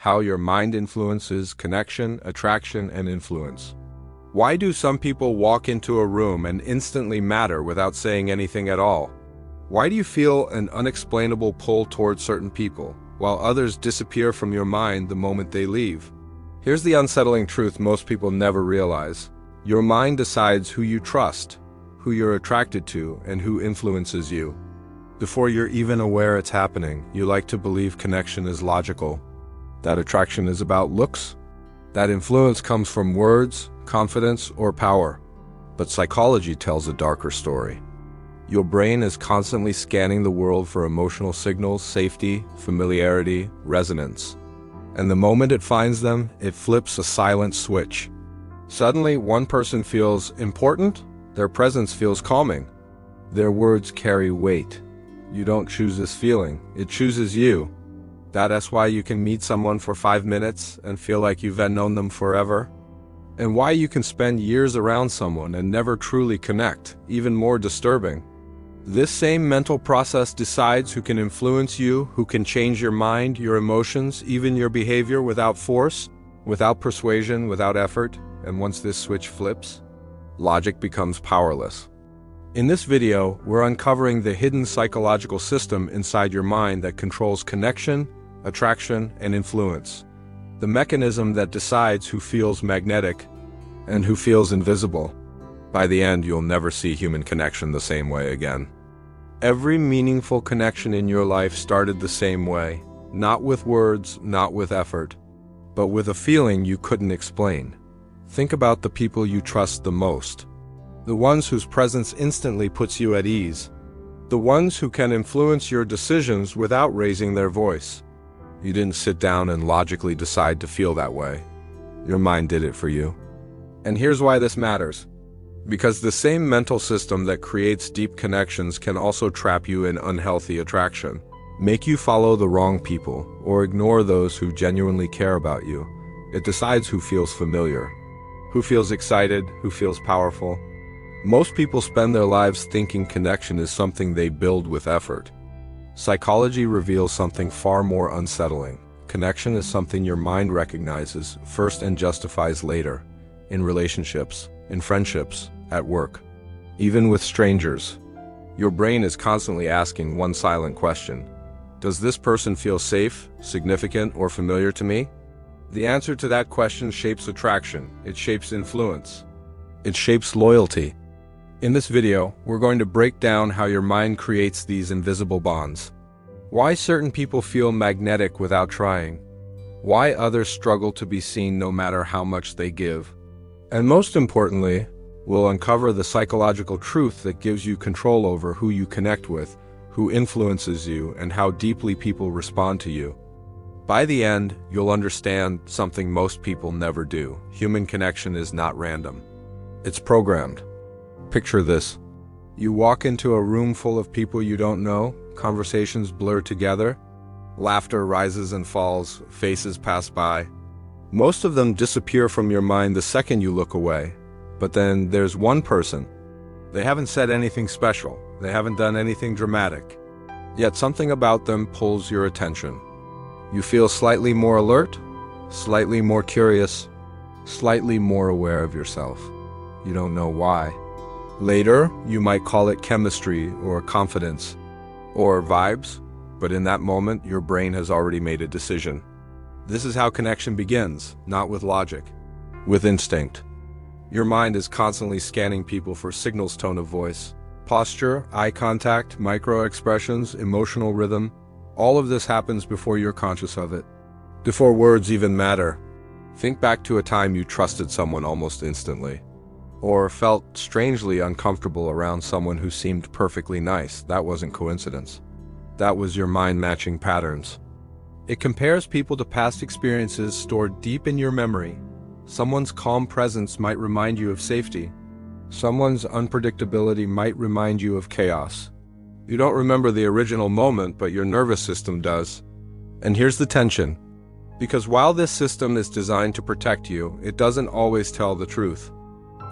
how your mind influences connection, attraction, and influence. Why do some people walk into a room and instantly matter without saying anything at all? Why do you feel an unexplainable pull towards certain people, while others disappear from your mind the moment they leave? Here's the unsettling truth most people never realize. Your mind decides who you trust, who you're attracted to, and who influences you. Before you're even aware it's happening, you like to believe connection is logical, that attraction is about looks, that influence comes from words, confidence, or power. But psychology tells a darker story. Your brain is constantly scanning the world for emotional signals, safety, familiarity, resonance. And the moment it finds them, it flips a silent switch. Suddenly, one person feels important, their presence feels calming. Their words carry weight. You don't choose this feeling, it chooses you. That's why you can meet someone for 5 minutes and feel like you've known them forever. And why you can spend years around someone and never truly connect, even more disturbing. This same mental process decides who can influence you, who can change your mind, your emotions, even your behavior without force, without persuasion, without effort. And once this switch flips, logic becomes powerless. In this video, we're uncovering the hidden psychological system inside your mind that controls connection, attraction, and influence. The mechanism that decides who feels magnetic and who feels invisible. By the end, you'll never see human connection the same way again. Every meaningful connection in your life started the same way, not with words, not with effort, but with a feeling you couldn't explain. Think about the people you trust the most. The ones whose presence instantly puts you at ease. The ones who can influence your decisions without raising their voice. You didn't sit down and logically decide to feel that way. Your mind did it for you. And here's why this matters. Because the same mental system that creates deep connections can also trap you in unhealthy attraction, make you follow the wrong people, or ignore those who genuinely care about you. It decides who feels familiar, who feels excited, who feels powerful. Most people spend their lives thinking connection is something they build with effort. Psychology reveals something far more unsettling. Connection is something your mind recognizes first and justifies later. In relationships, in friendships, at work, even with strangers. Your brain is constantly asking one silent question. Does this person feel safe, significant, or familiar to me? The answer to that question shapes attraction. It shapes influence. It shapes loyalty. In this video, we're going to break down how your mind creates these invisible bonds. Why certain people feel magnetic without trying. Why others struggle to be seen no matter how much they give. And most importantly, we'll uncover the psychological truth that gives you control over who you connect with, who influences you, and how deeply people respond to you. By the end, you'll understand something most people never do. Human connection is not random. It's programmed. Picture this. You walk into a room full of people you don't know, conversations blur together, laughter rises and falls, faces pass by. Most of them disappear from your mind the second you look away. But then there's one person. They haven't said anything special. They haven't done anything dramatic. Yet something about them pulls your attention. You feel slightly more alert, slightly more curious, slightly more aware of yourself. You don't know why. Later, you might call it chemistry or confidence or vibes, but in that moment, your brain has already made a decision. This is how connection begins, not with logic, with instinct. Your mind is constantly scanning people for signals, tone of voice, posture, eye contact, micro-expressions, emotional rhythm. All of this happens before you're conscious of it, before words even matter. Think back to a time you trusted someone almost instantly, or felt strangely uncomfortable around someone who seemed perfectly nice. That wasn't coincidence. That was your mind matching patterns. It compares people to past experiences stored deep in your memory. Someone's calm presence might remind you of safety. Someone's unpredictability might remind you of chaos. You don't remember the original moment, but your nervous system does. And here's the tension. Because while this system is designed to protect you, it doesn't always tell the truth.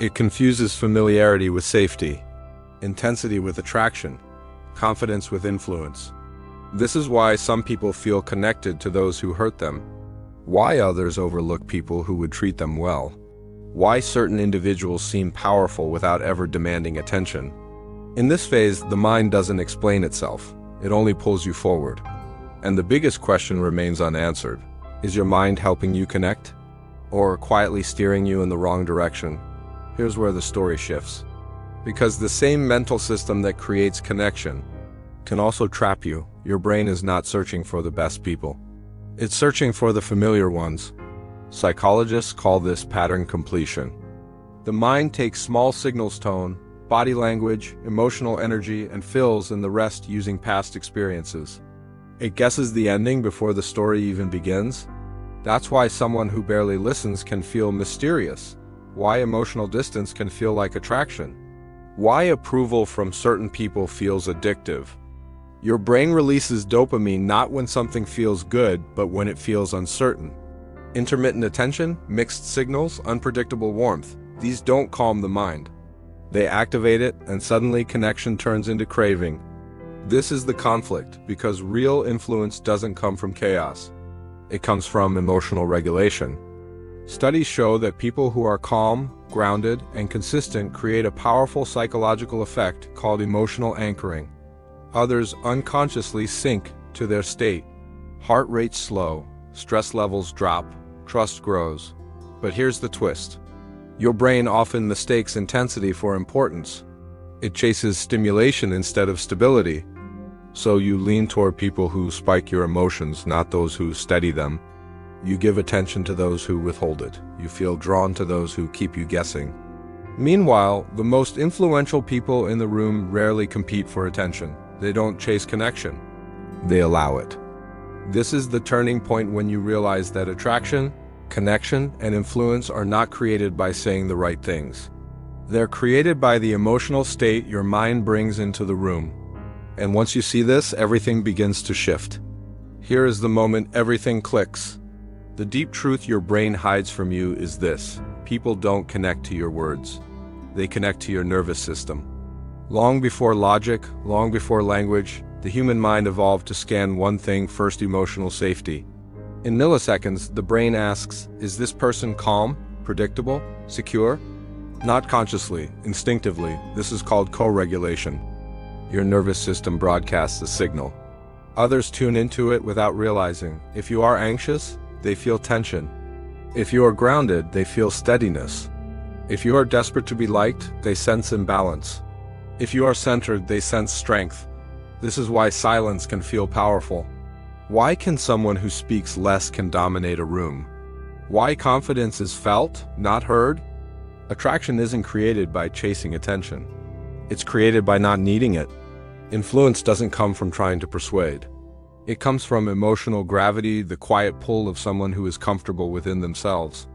It confuses familiarity with safety, intensity with attraction, confidence with influence. This is why some people feel connected to those who hurt them, Why others overlook people who would treat them well. Why certain individuals seem powerful without ever demanding attention. In this phase, the mind doesn't explain itself. It only pulls you forward. And the biggest question remains unanswered. Is your mind helping you connect? Or quietly steering you in the wrong direction? Here's where the story shifts. Because the same mental system that creates connection can also trap you. Your brain is not searching for the best people. It's searching for the familiar ones. Psychologists call this pattern completion. The mind takes small signals, tone, body language, emotional energy, and fills in the rest using past experiences. It guesses the ending before the story even begins. That's why someone who barely listens can feel mysterious. Why emotional distance can feel like attraction. Why approval from certain people feels addictive. Your brain releases dopamine not when something feels good, but when it feels uncertain. Intermittent attention, mixed signals, unpredictable warmth. These don't calm the mind. They activate it, and suddenly connection turns into craving. This is the conflict, because real influence doesn't come from chaos. It comes from emotional regulation. Studies show that people who are calm, grounded, and consistent create a powerful psychological effect called emotional anchoring. Others unconsciously sink to their state. Heart rate slow, stress levels drop, trust grows. But here's the twist. Your brain often mistakes intensity for importance. It chases stimulation instead of stability. So you lean toward people who spike your emotions, not those who steady them. You give attention to those who withhold it. You feel drawn to those who keep you guessing. Meanwhile, the most influential people in the room rarely compete for attention. They don't chase connection. They allow it. This is the turning point when you realize that attraction, connection, and influence are not created by saying the right things. They're created by the emotional state your mind brings into the room. And once you see this, everything begins to shift. Here is the moment everything clicks. The deep truth your brain hides from you is this: people don't connect to your words. They connect to your nervous system. Long before logic, long before language, the human mind evolved to scan one thing first: emotional safety. In milliseconds, the brain asks, is this person calm, predictable, secure? Not consciously, instinctively. This is called co-regulation. Your nervous system broadcasts a signal. Others tune into it without realizing. If you are anxious, they feel tension. If you are grounded, they feel steadiness. If you are desperate to be liked, they sense imbalance. If you are centered, they sense strength. This is why silence can feel powerful. Why can someone who speaks less can dominate a room? Why confidence is felt, not heard? Attraction isn't created by chasing attention. It's created by not needing it. Influence doesn't come from trying to persuade. It comes from emotional gravity, the quiet pull of someone who is comfortable within themselves.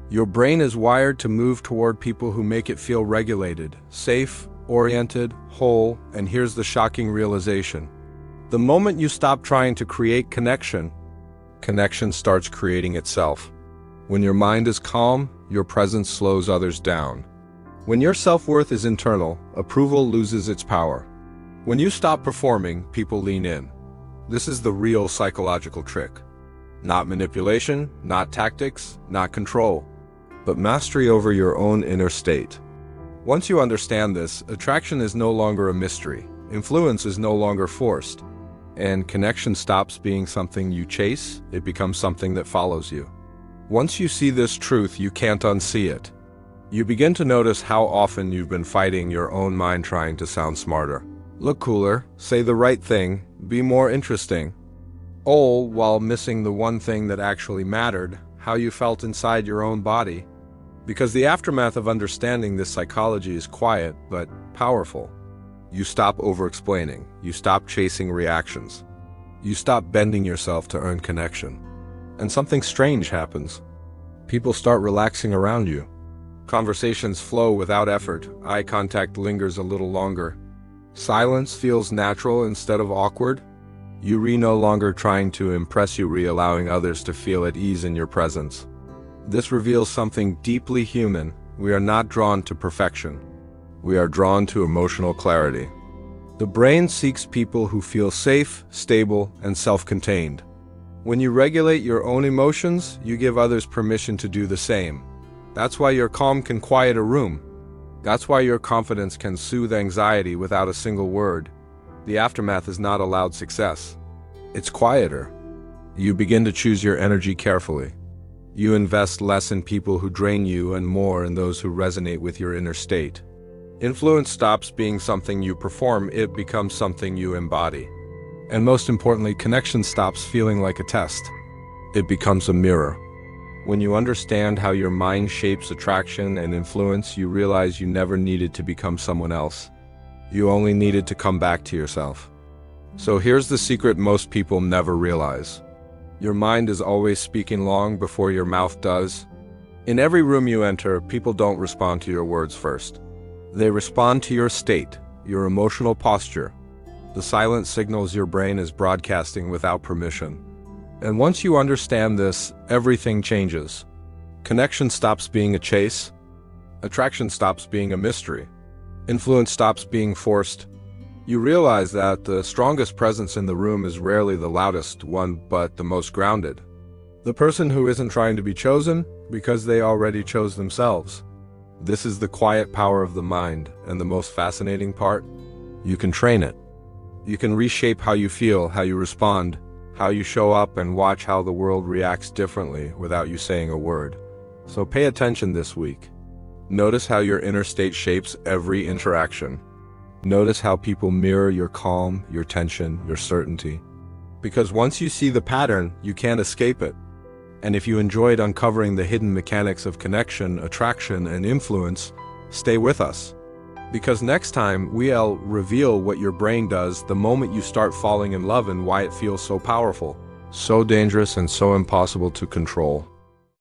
Your brain is wired to move toward people who make it feel regulated, safe, oriented, whole, and here's the shocking realization. The moment you stop trying to create connection, connection starts creating itself. When your mind is calm, your presence slows others down. When your self-worth is internal, approval loses its power. When you stop performing, people lean in. This is the real psychological trick. Not manipulation, not tactics, not control, but mastery over your own inner state. Once you understand this, attraction is no longer a mystery, influence is no longer forced, and connection stops being something you chase, it becomes something that follows you. Once you see this truth, you can't unsee it. You begin to notice how often you've been fighting your own mind trying to sound smarter. Look cooler, say the right thing, be more interesting. All while missing the one thing that actually mattered, how you felt inside your own body. Because the aftermath of understanding this psychology is quiet, but powerful. You stop over-explaining. You stop chasing reactions. You stop bending yourself to earn connection. And something strange happens. People start relaxing around you. Conversations flow without effort. Eye contact lingers a little longer. Silence feels natural instead of awkward. You no longer trying to impress, you allowing others to feel at ease in your presence. This reveals something deeply human. We are not drawn to perfection. We are drawn to emotional clarity. The brain seeks people who feel safe, stable, and self-contained. When you regulate your own emotions, you give others permission to do the same. That's why your calm can quiet a room. That's why your confidence can soothe anxiety without a single word. The aftermath is not a loud success. It's quieter. You begin to choose your energy carefully. You invest less in people who drain you and more in those who resonate with your inner state. Influence stops being something you perform, it becomes something you embody. And most importantly, connection stops feeling like a test. It becomes a mirror. When you understand how your mind shapes attraction and influence, you realize you never needed to become someone else. You only needed to come back to yourself. So here's the secret most people never realize. Your mind is always speaking long before your mouth does. In every room you enter, people don't respond to your words first. They respond to your state, your emotional posture, the silent signals your brain is broadcasting without permission. And once you understand this, everything changes. Connection stops being a chase. Attraction stops being a mystery. Influence stops being forced. You realize that the strongest presence in the room is rarely the loudest one, but the most grounded. The person who isn't trying to be chosen because they already chose themselves. This is the quiet power of the mind, and the most fascinating part, you can train it. You can reshape how you feel, how you respond, how you show up, and watch how the world reacts differently without you saying a word. So pay attention this week. Notice how your inner state shapes every interaction. Notice how people mirror your calm, your tension, your certainty. Because once you see the pattern, you can't escape it. And if you enjoyed uncovering the hidden mechanics of connection, attraction, and influence, stay with us. Because next time, we'll reveal what your brain does the moment you start falling in love and why it feels so powerful, so dangerous, and so impossible to control.